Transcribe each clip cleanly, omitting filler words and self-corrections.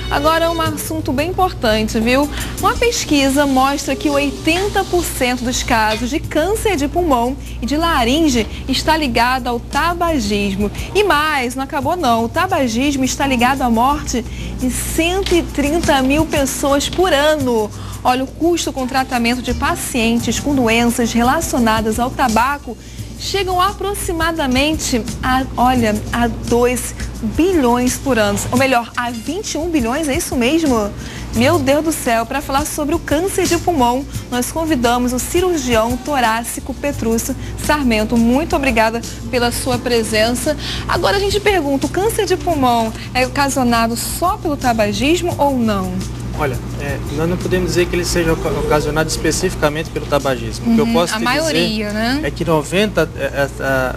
Agora um assunto bem importante, viu? Uma pesquisa mostra que 80% dos casos de câncer de pulmão e de laringe está ligado ao tabagismo. E mais, não acabou não, o tabagismo está ligado à morte de 130 mil pessoas por ano. Olha, o custo com tratamento de pacientes com doenças relacionadas ao tabaco chegam aproximadamente a 2 bilhões por ano. Ou melhor, a 21 bilhões, é isso mesmo? Meu Deus do céu, para falar sobre o câncer de pulmão, nós convidamos o cirurgião torácico Petrúcio Sarmento. Muito obrigada pela sua presença. Agora a gente pergunta, o câncer de pulmão é ocasionado só pelo tabagismo ou não? Olha, nós não podemos dizer que ele seja ocasionado especificamente pelo tabagismo. O que eu posso te dizer, né? É que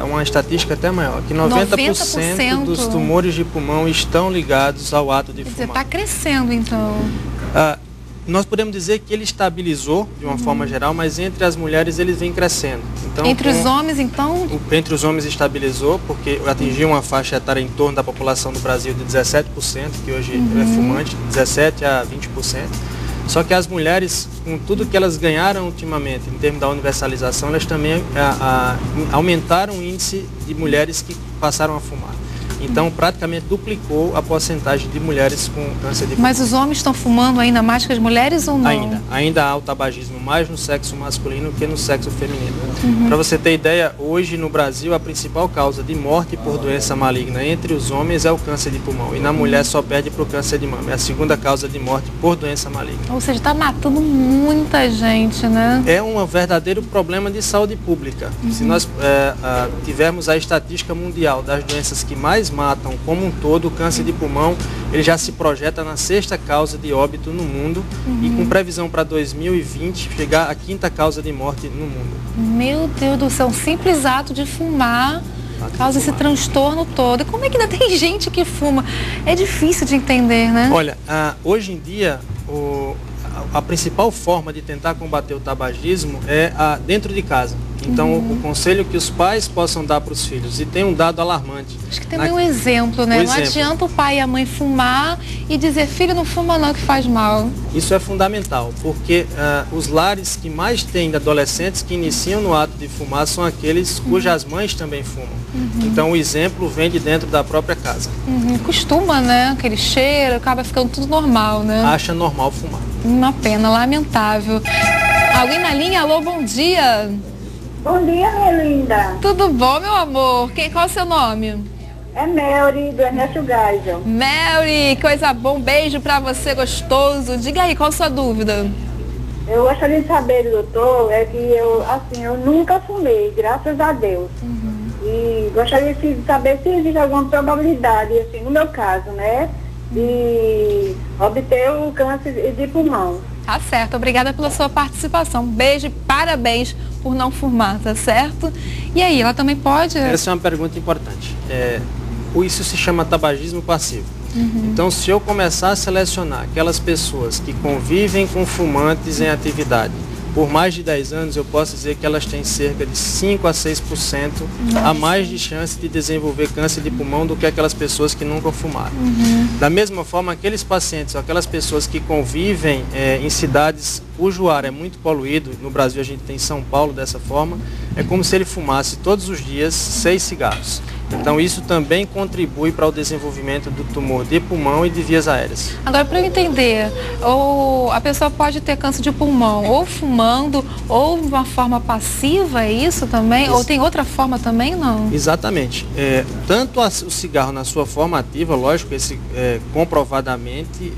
uma estatística até maior, que 90% dos tumores de pulmão estão ligados ao ato de fumar. Quer dizer, está crescendo então. Nós podemos dizer que ele estabilizou de uma forma geral, mas entre as mulheres ele vem crescendo. Então, entre os homens, então? Entre os homens estabilizou, porque atingiu uma faixa etária em torno da população do Brasil de 17%, que hoje é fumante, 17% a 20%. Só que as mulheres, com tudo que elas ganharam ultimamente, em termos da universalização, elas também aumentaram o índice de mulheres que passaram a fumar. Então, praticamente duplicou a porcentagem de mulheres com câncer de pulmão. Mas os homens estão fumando ainda mais que as mulheres ou não? Ainda há o tabagismo mais no sexo masculino que no sexo feminino. Para você ter ideia, hoje no Brasil a principal causa de morte por doença maligna entre os homens é o câncer de pulmão. E na mulher só perde para o câncer de mama. É a segunda causa de morte por doença maligna. Ou seja, está matando muita gente, né? É um verdadeiro problema de saúde pública. Se nós tivermos a estatística mundial das doenças que mais matam como um todo, o câncer de pulmão, ele já se projeta na 6ª causa de óbito no mundo e com previsão para 2020 chegar à 5ª causa de morte no mundo. Meu Deus do céu, um simples ato de fumar causa esse transtorno todo. E como é que ainda tem gente que fuma? É difícil de entender, né? Olha, hoje em dia a principal forma de tentar combater o tabagismo é dentro de casa. Então, o conselho que os pais possam dar para os filhos. E tem um dado alarmante. Acho que tem um exemplo, né? Não adianta o pai e a mãe fumar e dizer, filho, não fuma não, que faz mal. Isso é fundamental, porque os lares que mais têm adolescentes que iniciam no ato de fumar são aqueles cujas mães também fumam. Então, o exemplo vem de dentro da própria casa. Costuma, né? Aquele cheiro, acaba ficando tudo normal, né? Acha normal fumar. Uma pena, lamentável. Alguém na linha? Alô, bom dia. Bom dia, minha linda. Tudo bom, meu amor? Qual é o seu nome? É Mary, do Ernesto Geisel. Mary, coisa bom. Beijo pra você, gostoso. Diga aí, qual a sua dúvida? Eu gostaria de saber, doutor, que eu nunca fumei, graças a Deus. E gostaria de saber se existe alguma probabilidade, assim, no meu caso, né, de obter o câncer de pulmão. Tá certo, obrigada pela sua participação. Beijo e parabéns por não fumar, tá certo? E aí, ela também pode... Essa é uma pergunta importante. Isso se chama tabagismo passivo. Então, se eu começar a selecionar aquelas pessoas que convivem com fumantes em atividade por mais de 10 anos, eu posso dizer que elas têm cerca de 5 a 6% a mais de chance de desenvolver câncer de pulmão do que aquelas pessoas que nunca fumaram. Da mesma forma, aqueles pacientes, aquelas pessoas que convivem em cidades cujo ar é muito poluído, no Brasil a gente tem São Paulo dessa forma, é como se ele fumasse todos os dias 6 cigarros. Então isso também contribui para o desenvolvimento do tumor de pulmão e de vias aéreas. Agora, para eu entender, a pessoa pode ter câncer de pulmão ou fumando ou de uma forma passiva, é isso também? Ou tem outra forma também, não? Exatamente. Tanto o cigarro na sua forma ativa, lógico, esse comprovadamente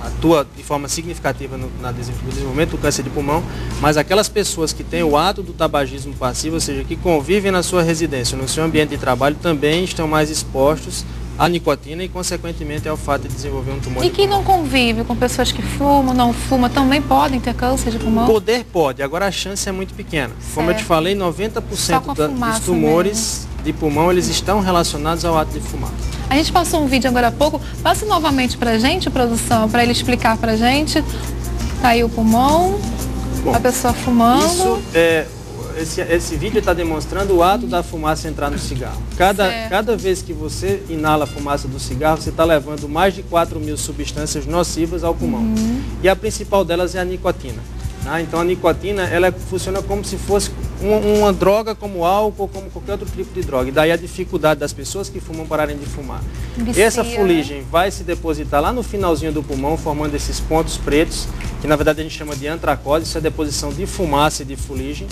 atua de forma significativa no desenvolvimento do câncer de pulmão, mas aquelas pessoas que têm o ato do tabagismo passivo, ou seja, que convivem na sua residência, no seu ambiente de trabalho, também estão mais expostos à nicotina e, consequentemente, ao fato de desenvolver um tumor. E quem não convive com pessoas que fumam, não fumam, também podem ter câncer de pulmão? Poder pode, agora a chance é muito pequena. Como eu te falei, 90% dos tumores de pulmão, eles estão relacionados ao ato de fumar. A gente passou um vídeo agora há pouco, passa novamente pra gente, produção, para ele explicar pra gente. Tá aí o pulmão, a pessoa fumando. Isso esse vídeo está demonstrando o ato da fumaça entrar no cigarro. Cada vez que você inala a fumaça do cigarro, você está levando mais de 4.000 substâncias nocivas ao pulmão. E a principal delas é a nicotina. Então a nicotina ela funciona como se fosse uma droga, como álcool, como qualquer outro tipo de droga. E daí a dificuldade das pessoas que fumam pararem de fumar. Vicia, essa fuligem vai se depositar lá no finalzinho do pulmão, formando esses pontos pretos, que na verdade a gente chama de antracose. Isso é deposição de fumaça e de fuligem.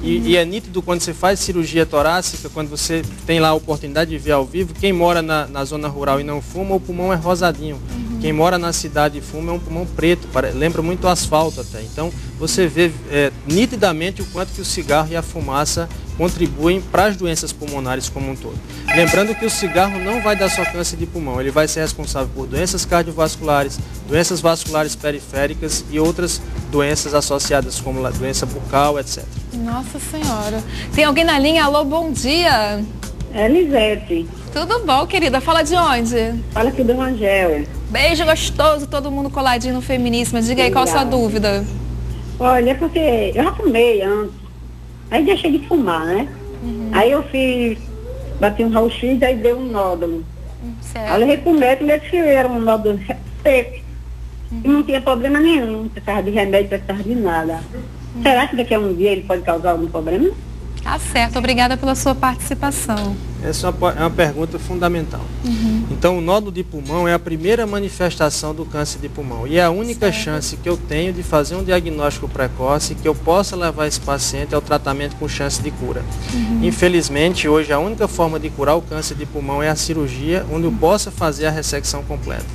E é nítido quando você faz cirurgia torácica, quando você tem lá a oportunidade de ver ao vivo, quem mora na zona rural e não fuma, o pulmão é rosadinho. Quem mora na cidade e fuma é um pulmão preto, lembra muito asfalto até. Então você vê nitidamente o quanto que o cigarro e a fumaça contribuem para as doenças pulmonares como um todo. Lembrando que o cigarro não vai dar só câncer de pulmão, ele vai ser responsável por doenças cardiovasculares, doenças vasculares periféricas e outras doenças associadas como doença bucal, etc. Nossa Senhora. Tem alguém na linha? Alô, bom dia. É Lisete. Tudo bom, querida? Fala de onde? Fala aqui do Rangel. Beijo gostoso, todo mundo coladinho no Feminíssima. Diga aí, qual a sua dúvida? Olha, é porque eu já fumei antes. Aí deixei de fumar, né? Aí eu bati um raio-x, aí deu um nódulo. Certo. Aí eu levei pro médico, ele disse que era um nódulo seco. E não tinha problema nenhum, não precisava de remédio, não precisava de nada. Será que daqui a um dia ele pode causar algum problema? Tá certo, obrigada pela sua participação. Essa é uma pergunta fundamental. Então, o nódulo de pulmão é a primeira manifestação do câncer de pulmão. E é a única chance que eu tenho de fazer um diagnóstico precoce, que eu possa levar esse paciente ao tratamento com chance de cura. Infelizmente, hoje, a única forma de curar o câncer de pulmão é a cirurgia, onde eu possa fazer a ressecção completa.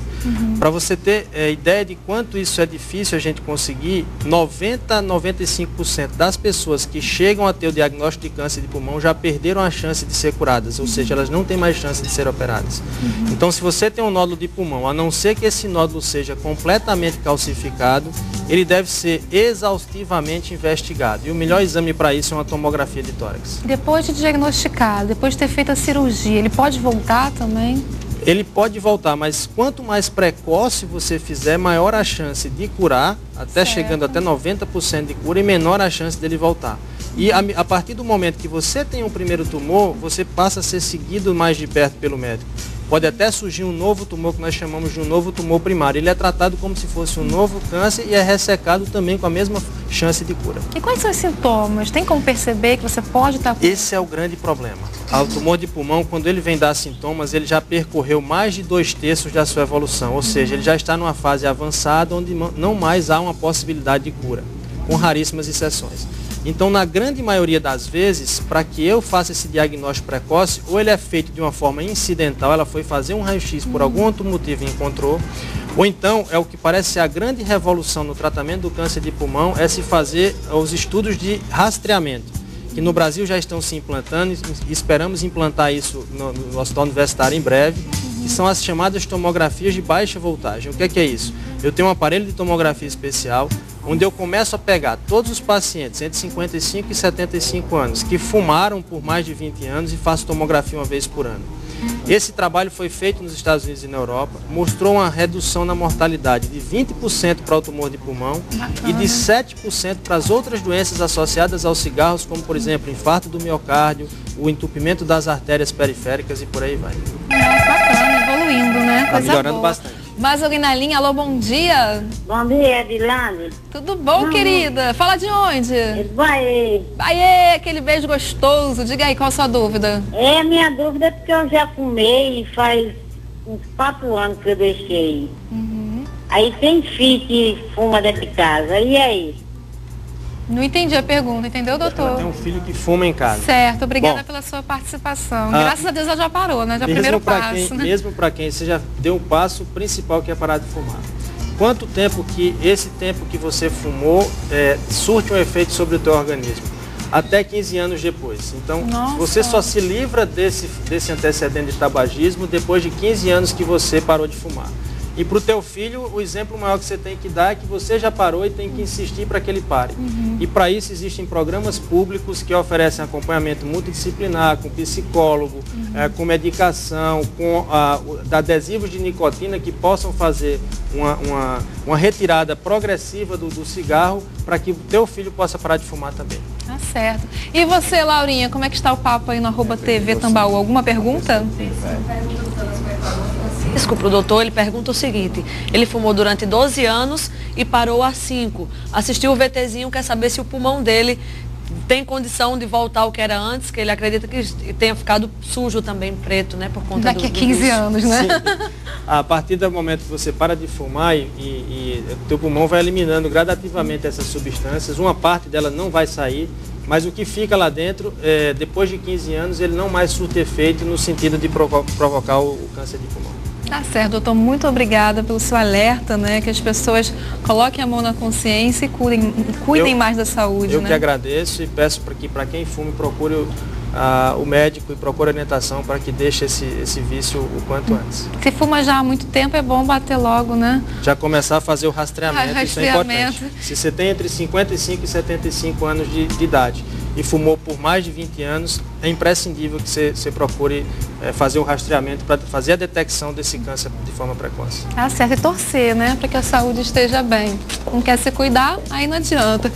Para você ter ideia de quanto isso é difícil a gente conseguir, 90 a 95% das pessoas que chegam a ter o diagnóstico de câncer de pulmão já perderam a chance de ser curadas, ou seja, elas não têm mais chance de ser operadas. Então, se você tem um nódulo de pulmão, a não ser que esse nódulo seja completamente calcificado, ele deve ser exaustivamente investigado. E o melhor exame para isso é uma tomografia de tórax. Depois de diagnosticado, depois de ter feito a cirurgia, ele pode voltar também? Ele pode voltar, mas quanto mais precoce você fizer, maior a chance de curar, até chegando até 90% de cura, e menor a chance dele voltar. E a partir do momento que você tem um primeiro tumor, você passa a ser seguido mais de perto pelo médico. Pode até surgir um novo tumor, que nós chamamos de um novo tumor primário. Ele é tratado como se fosse um novo câncer e é ressecado também com a mesma chance de cura. E quais são os sintomas? Tem como perceber que você pode estar... Esse é o grande problema. O tumor de pulmão, quando ele vem dar sintomas, ele já percorreu mais de 2/3 da sua evolução. Ou seja, ele já está numa fase avançada onde não mais há uma possibilidade de cura, com raríssimas exceções. Então, na grande maioria das vezes, para que eu faça esse diagnóstico precoce, ou ele é feito de uma forma incidental, ela foi fazer um raio-x por algum outro motivo e encontrou, ou então, é o que parece ser a grande revolução no tratamento do câncer de pulmão, é se fazer os estudos de rastreamento, que no Brasil já estão se implantando, e esperamos implantar isso no Hospital Universitário em breve, que são as chamadas tomografias de baixa voltagem. O que é isso? Eu tenho um aparelho de tomografia especial, onde eu começo a pegar todos os pacientes entre 55 e 75 anos que fumaram por mais de 20 anos e faço tomografia uma vez por ano. Esse trabalho foi feito nos Estados Unidos e na Europa, mostrou uma redução na mortalidade de 20% para o tumor de pulmão e de 7% para as outras doenças associadas aos cigarros, como por exemplo, infarto do miocárdio, o entupimento das artérias periféricas e por aí vai. Bacana, evoluindo, né? Está melhorando bastante. Mais alguém na linha? Alô, bom dia. Bom dia, Edilane. Tudo bom, querida? Fala de onde? Vai. Aê, aquele beijo gostoso. Diga aí, qual a sua dúvida? A minha dúvida é porque eu já fumei e faz uns 4 anos que eu deixei. Aí tem filho que fuma dentro de casa. E aí? Não entendi a pergunta, entendeu, doutor? Tem um filho que fuma em casa. Certo, obrigada pela sua participação. Graças a Deus ela já parou, né? Já é o primeiro passo, né? Mesmo para quem você já deu o passo principal, que é parar de fumar. Quanto tempo que esse tempo que você fumou surte um efeito sobre o teu organismo? Até 15 anos depois. Então, você só se livra desse antecedente de tabagismo depois de 15 anos que você parou de fumar. E para o teu filho, o exemplo maior que você tem que dar é que você já parou e tem que insistir para que ele pare. E para isso existem programas públicos que oferecem acompanhamento multidisciplinar, com psicólogo, com medicação, com adesivos de nicotina que possam fazer uma retirada progressiva do cigarro para que o teu filho possa parar de fumar também. Tá certo. E você, Laurinha, como é que está o papo aí no @TV Tambaú? Alguma pergunta? Desculpa, o doutor, ele pergunta o seguinte: ele fumou durante 12 anos e parou há 5. Assistiu o VTzinho, quer saber se o pulmão dele tem condição de voltar ao que era antes, que ele acredita que tenha ficado sujo também, preto, né, por conta daqui a 15 anos, né? Sim. A partir do momento que você para de fumar e o teu pulmão vai eliminando gradativamente essas substâncias, uma parte dela não vai sair, mas o que fica lá dentro, depois de 15 anos, ele não mais surte efeito no sentido de provocar o câncer de pulmão. Tá certo, doutor. Muito obrigada pelo seu alerta, né? Que as pessoas coloquem a mão na consciência e cuidem mais da saúde, eu né? que agradeço e peço para que quem fume procure o médico e procure orientação para que deixe esse vício o quanto antes. Se fuma já há muito tempo, é bom bater logo, né? Já começar a fazer o rastreamento, isso é importante. Se você tem entre 55 e 75 anos de idade e fumou por mais de 20 anos, é imprescindível que você procure fazer o rastreamento para fazer a detecção desse câncer de forma precoce. Tá certo, e torcer, né? Para que a saúde esteja bem. Não quer se cuidar, aí não adianta.